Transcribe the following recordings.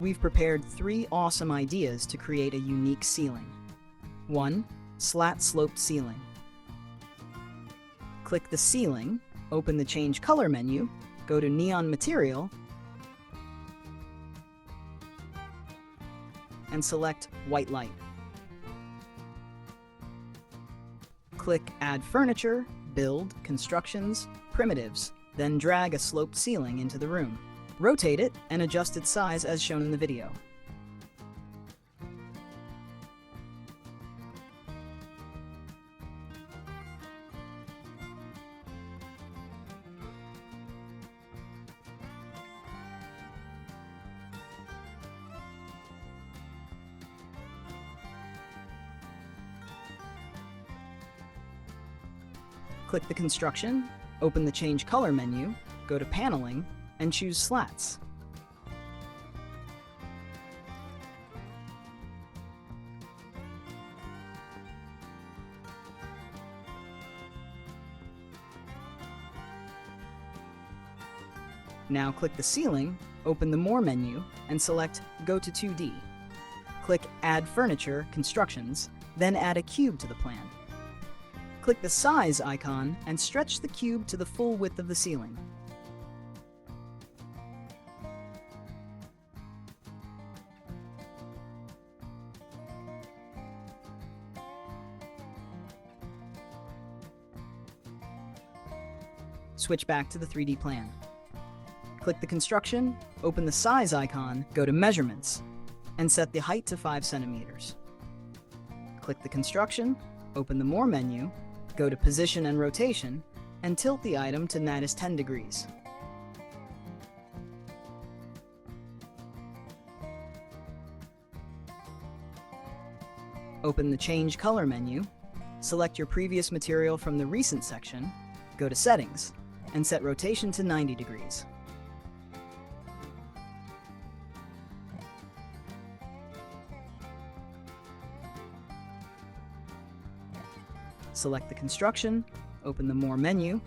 We've prepared 3 awesome ideas to create a unique ceiling. 1. Slat sloped ceiling. Click the ceiling, open the Change Color menu, go to Neon Material, and select White Light. Click Add Furniture, Build, Constructions, Primitives, then drag a sloped ceiling into the room. Rotate it and adjust its size as shown in the video. Click the construction, open the Change Color menu, go to Paneling, and choose Slats. Now click the ceiling, open the More menu, and select Go to 2D. Click Add Furniture, Constructions, then add a cube to the plan. Click the Size icon and stretch the cube to the full width of the ceiling. Switch back to the 3D plan. Click the construction, open the Size icon, go to Measurements, and set the height to 5 centimeters. Click the construction, open the More menu, go to Position and Rotation, and tilt the item to -10 degrees. Open the Change Color menu, select your previous material from the Recent section, go to Settings, and set rotation to 90 degrees. Select the construction, open the More menu,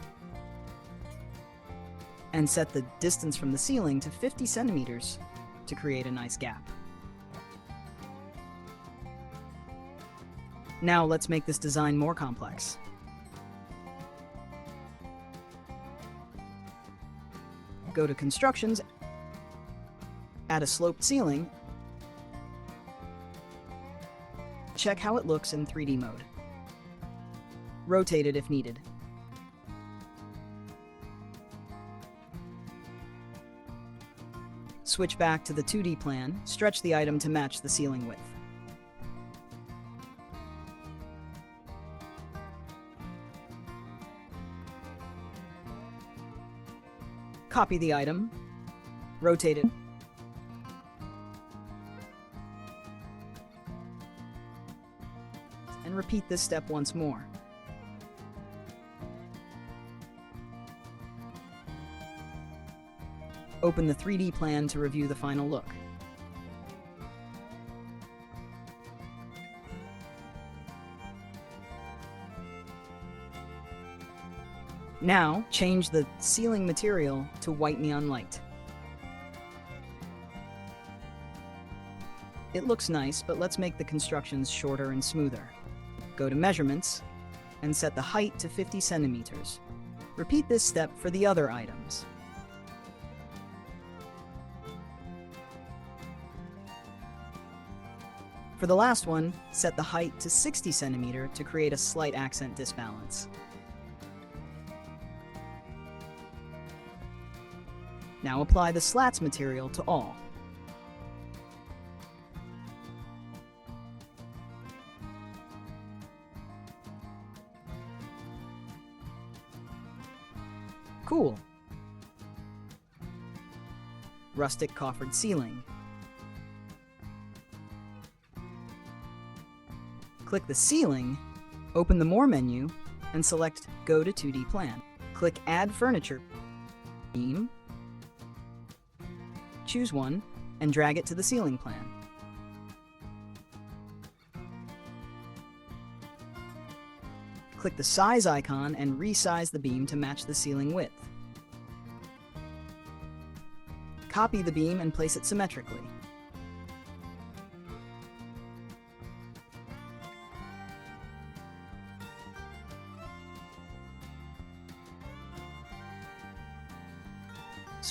and set the distance from the ceiling to 50 centimeters to create a nice gap. Now let's make this design more complex. Go to Constructions, add a sloped ceiling, check how it looks in 3D mode. Rotate it if needed. Switch back to the 2D plan, stretch the item to match the ceiling width. Copy the item, rotate it, and repeat this step once more. Open the 3D plan to review the final look. Now, change the ceiling material to white neon light. It looks nice, but let's make the constructions shorter and smoother. Go to Measurements and set the height to 50 centimeters. Repeat this step for the other items. For the last one, set the height to 60 centimeters to create a slight accent disbalance. Now apply the slats material to all. Cool. Rustic coffered ceiling. Click the ceiling, open the More menu, and select Go to 2D plan. Click Add Furniture, Beam, choose one, and drag it to the ceiling plan. Click the Size icon and resize the beam to match the ceiling width. Copy the beam and place it symmetrically.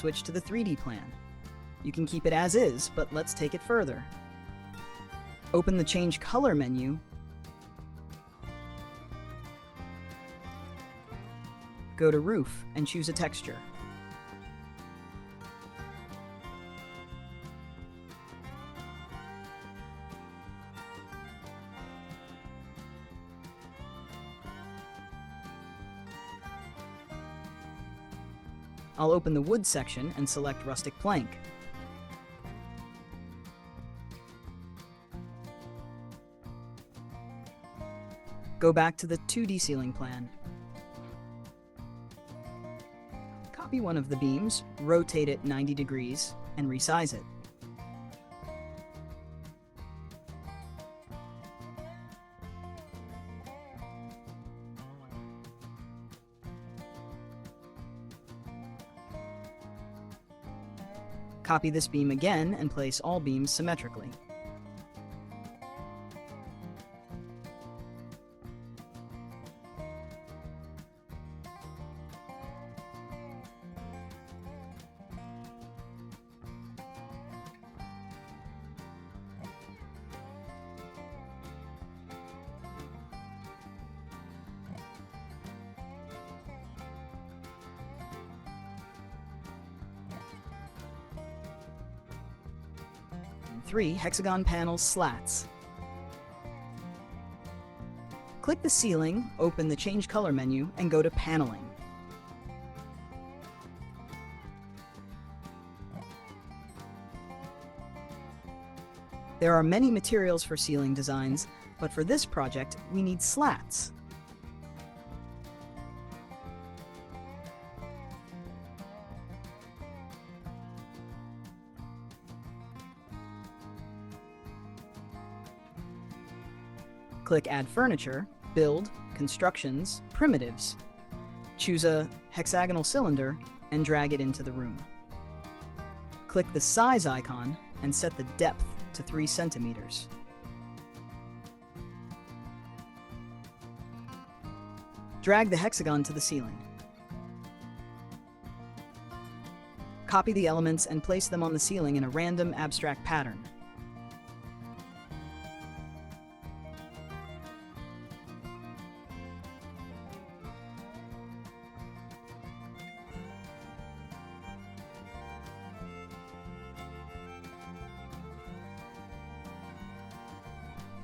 switch to the 3D plan. You can keep it as is, but let's take it further. Open the Change Color menu. Go to Roof and choose a texture. I'll open the Wood section and select Rustic Plank. Go back to the 2D ceiling plan. Copy one of the beams, rotate it 90 degrees, and resize it. Copy this beam again and place all beams symmetrically. Three hexagon panels slats. Click the ceiling, open the Change Color menu, and go to Paneling. There are many materials for ceiling designs, but for this project, we need slats. Click Add Furniture, Build, Constructions, Primitives. Choose a hexagonal cylinder and drag it into the room. Click the Size icon and set the depth to 3 centimeters. Drag the hexagon to the ceiling. Copy the elements and place them on the ceiling in a random abstract pattern.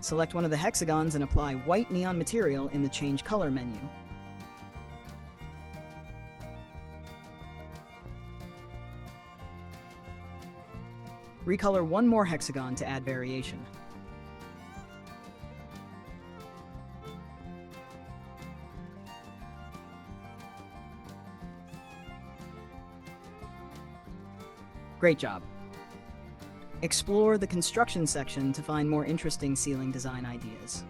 Select one of the hexagons and apply white neon material in the Change Color menu. Recolor one more hexagon to add variation. Great job! Explore the construction section to find more interesting ceiling design ideas.